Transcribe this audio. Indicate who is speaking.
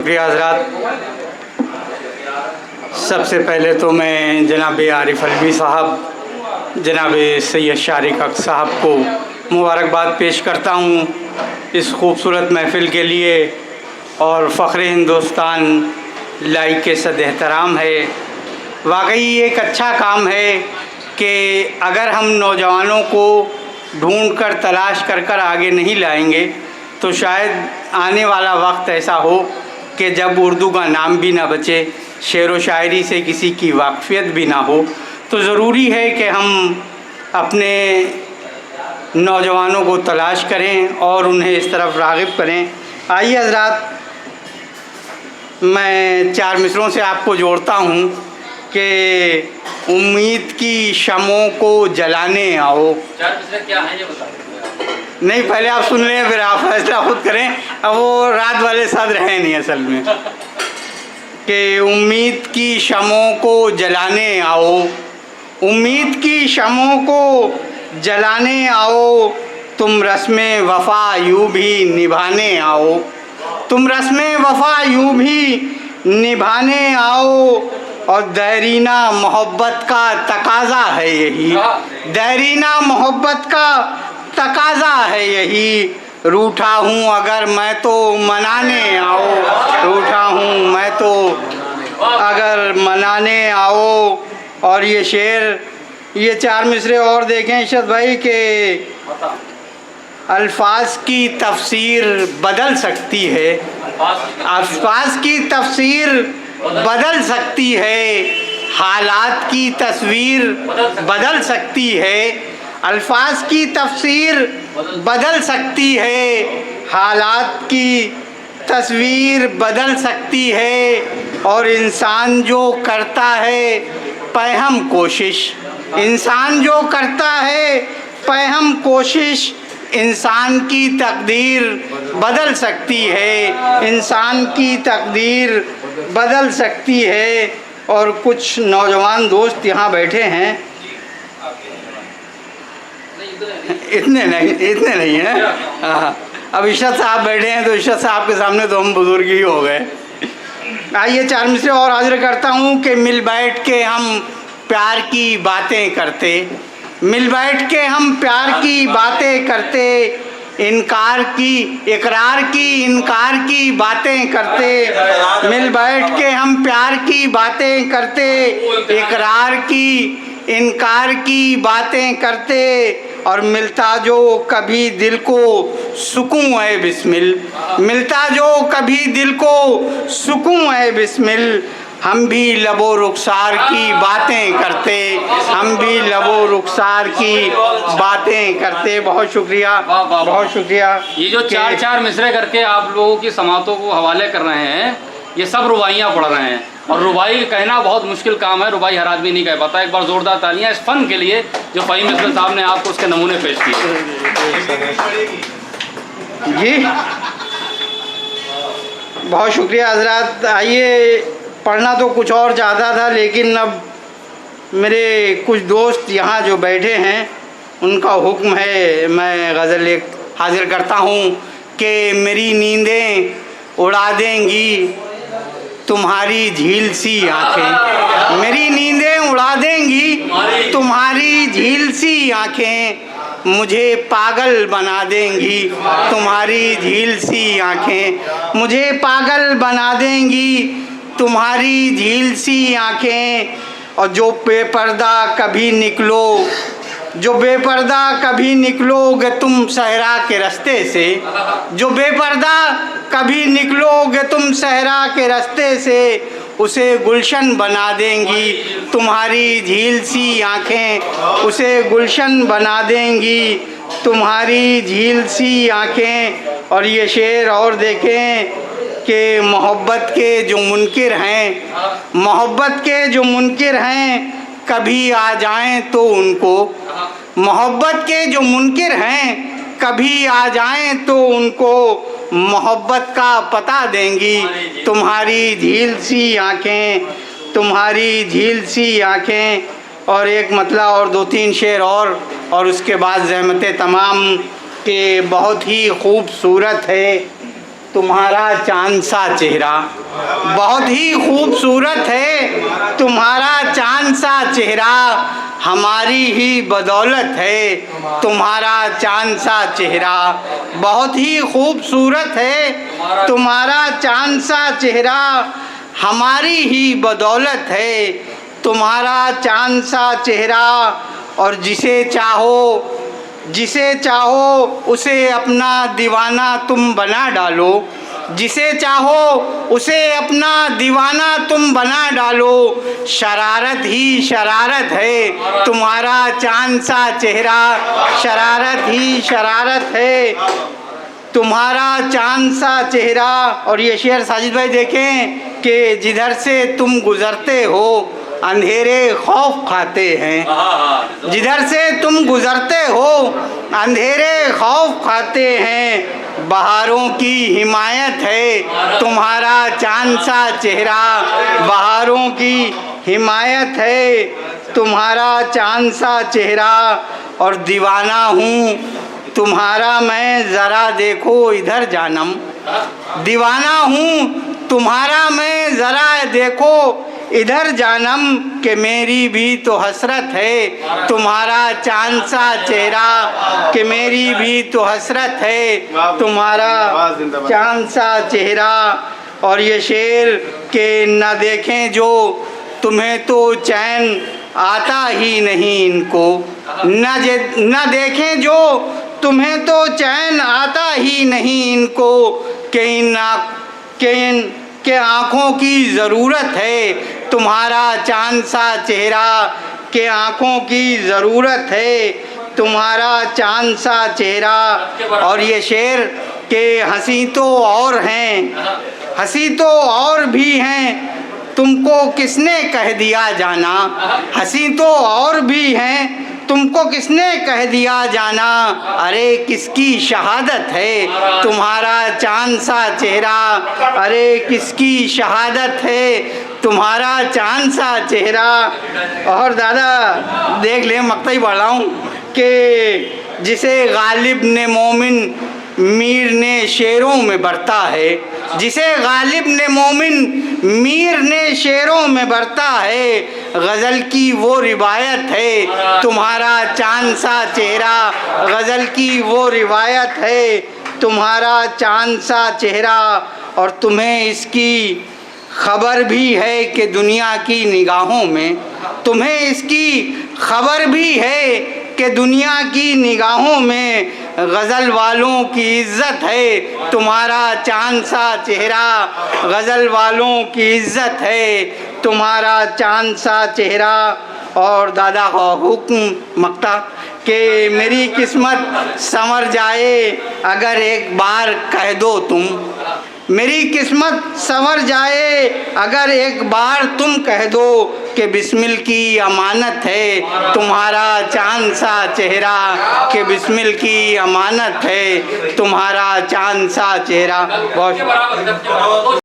Speaker 1: प्रिय हज़रात, सबसे पहले तो मैं जनाब आरिफ अलवी साहब, जनाब सैयद शारिक अक साहब को मुबारकबाद पेश करता हूँ इस खूबसूरत महफ़िल के लिए। और फ़ख्र हिंदुस्तान लाइक के सद एहतराम है। वाकई एक अच्छा काम है कि अगर हम नौजवानों को ढूंढ कर तलाश कर आगे नहीं लाएंगे तो शायद आने वाला वक्त ऐसा हो कि जब उर्दू का नाम भी ना बचे, शेर व शायरी से किसी की वाक़फ़ियत भी ना हो, तो ज़रूरी है कि हम अपने नौजवानों को तलाश करें और उन्हें इस तरफ राग़िब करें। आइए हज़रात, मैं 4 मिसरों से आपको जोड़ता हूँ कि उम्मीद की शमों को जलाने आओ।
Speaker 2: 4 मिसरे क्या हैं ये बता।
Speaker 1: नहीं, पहले आप सुन लें, फिर आप फैसला खुद करें। अब वो रात वाले सदर हैं नहीं असल में। कि उम्मीद की शमों को जलाने आओ, उम्मीद की शमों को जलाने आओ, तुम रस्में वफ़ा यूँ भी निभाने आओ, तुम रस्में वफ़ा यूँ भी निभाने आओ। और देरीना मोहब्बत का तकाज़ा है यही, देरीना मोहब्बत का तकाज़ा है यही। रूठा हूँ अगर मैं तो मनाने आओ, रूठा हूँ मैं तो अगर मनाने आओ। और ये शेर, ये 4 मिसरे और देखें इशरत भाई के अल्फाज की तफसीर बदल सकती है, अल्फाज की तफसीर बदल सकती है, हालात की तस्वीर बदल सकती है, अल्फाज की तफसीर बदल सकती है, हालात की तस्वीर बदल सकती है। और इंसान जो करता है पैहम कोशिश, इंसान जो करता है पैहम कोशिश, इंसान की तकदीर बदल सकती है, इंसान की तकदीर बदल सकती है। और कुछ नौजवान दोस्त यहाँ बैठे हैं, इतने नहीं हैं। हाँ, अब इशरत साहब बैठे हैं तो इशरत साहब के सामने तो हम बुजुर्ग ही हो गए। आइए 4 मिसरे और हाजिर करता हूँ कि मिल बैठ के हम प्यार की बातें करते, मिल बैठ के हम प्यार की बातें करते, इनकार की इकरार की इनकार की बातें करते, मिल बैठ के हम प्यार की बातें करते, इकरार की इनकार की बातें करते। और मिलता जो कभी दिल को सुकून है बिस्मिल, मिलता जो कभी दिल को सुकून है बिस्मिल। हम भी लबो रुखसार की बातें करते, हम भी लबो रुखसार की बातें करते। बहुत शुक्रिया, बहुत शुक्रिया।
Speaker 2: ये जो 4 मिसरे करके आप लोगों की समातों को हवाले कर रहे हैं, ये सब रुबाइयाँ पढ़ रहे हैं। और रुबाई कहना बहुत मुश्किल काम है, रुबाई हर आदमी नहीं कह पाता। एक बार ज़ोरदार तालियां इस फ़न के लिए जो फ़हीम मिसर साहब ने आपको उसके नमूने पेश किए।
Speaker 1: जी बहुत शुक्रिया हजरात। आइए, पढ़ना तो कुछ और ज़्यादा था, लेकिन अब मेरे कुछ दोस्त यहाँ जो बैठे हैं उनका हुक्म है, मैं गज़ल एक हाजिर करता हूँ कि मेरी नींदें उड़ा देंगी तुम्हारी झील सी आँखें, मेरी नींदें उड़ा देंगी तुम्हारी झील सी आँखें, मुझे पागल बना देंगी तुम्हारी झील सी आँखें, मुझे पागल बना देंगी तुम्हारी झील सी आँखें। और जो बेपर्दा कभी निकलो, जो बेपर्दा कभी निकलोगे तुम सहरा के रास्ते से, जो बेपर्दा कभी निकलोगे तुम सहरा के रास्ते से, उसे गुलशन बना देंगी तुम्हारी झील सी आँखें, उसे गुलशन बना देंगी तुम्हारी झील सी आँखें। और ये शेर और देखें कि मोहब्बत के जो मुनकिर हैं, मोहब्बत के जो मुनकिर हैं, कभी आ जाएं तो उनको, मोहब्बत के जो मुनकिर हैं कभी आ जाएं तो उनको मोहब्बत का पता देंगी तुम्हारी झील सी आँखें, तुम्हारी झील सी आँखें। और एक मतला और 2-3 शेर और उसके बाद ज़हमत तमाम के बहुत ही खूबसूरत है तुम्हारा चांद सा चेहरा, बहुत ही खूबसूरत है तुम्हारा चांद सा चेहरा, हमारी ही बदौलत है तुम्हारा चांद सा चेहरा, बहुत ही खूबसूरत है तुम्हारा चांद सा चेहरा, हमारी ही बदौलत है तुम्हारा चांद सा चेहरा। और जिसे चाहो उसे अपना दीवाना तुम बना डालो, जिसे चाहो उसे अपना दीवाना तुम बना डालो, शरारत ही शरारत है तुम्हारा चांद सा चेहरा, शरारत ही शरारत है तुम्हारा चांद सा चेहरा। और ये शेर साजिद भाई देखें कि जिधर से तुम गुज़रते हो अंधेरे खौफ खाते हैं, जिधर से तुम गुज़रते हो अंधेरे खौफ खाते हैं, बहारों की हिमायत है तुम्हारा चांद सा चेहरा, बहारों की हिमायत है तुम्हारा चांद सा चेहरा। और दीवाना हूँ तुम्हारा मैं ज़रा देखो इधर जानम, दीवाना हूँ तुम्हारा मैं ज़रा देखो इधर जानम, के मेरी भी तो हसरत है तुम्हारा चांद सा चेहरा, कि मेरी भी तो हसरत है तुम्हारा चांद सा चेहरा। और ये शेर के न देखें जो तुम्हें तो चैन आता ही नहीं इनको, न देखें जो तुम्हें तो चैन आता ही नहीं इनको, के आँखों की ज़रूरत है तुम्हारा चांद सा चेहरा, के आँखों की ज़रूरत है तुम्हारा चांद सा चेहरा। और ये शेर के हंसी तो और हैं, हंसी तो और भी हैं तुमको किसने कह दिया जाना, हंसी तो और भी हैं तुमको किसने कह दिया जाना, अरे किसकी शहादत है तुम्हारा चांद सा चेहरा, अरे किसकी शहादत है तुम्हारा चांद सा चेहरा। और दादा देख ले मक्ता ही बढ़ रहा हूँ कि जिसे गालिब ने मोमिन मीर ने शेरों में बरता है, जिसे गालिब ने मोमिन मीर ने शेरों में बरता है, गज़ल की वो रिवायत है तुम्हारा चांद सा चेहरा, गज़ल की वो रिवायत है तुम्हारा चांद सा चेहरा। और तुम्हें इसकी खबर भी है कि दुनिया की निगाहों में, तुम्हें इसकी खबर भी है कि दुनिया की निगाहों में गज़ल वालों की इज़्ज़त है तुम्हारा चांद सा चेहरा, गज़ल वालों की इज़्ज़त है तुम्हारा चांद सा चेहरा। और दादा का हुक्म मक्ता कि मेरी किस्मत संवर जाए अगर एक बार कह दो तुम, मेरी किस्मत संवर जाए अगर एक बार तुम कह दो कि बिस्मिल की अमानत है तुम्हारा चांद सा चेहरा, कि बिस्मिल की अमानत है तुम्हारा चांद सा चेहरा। बहुत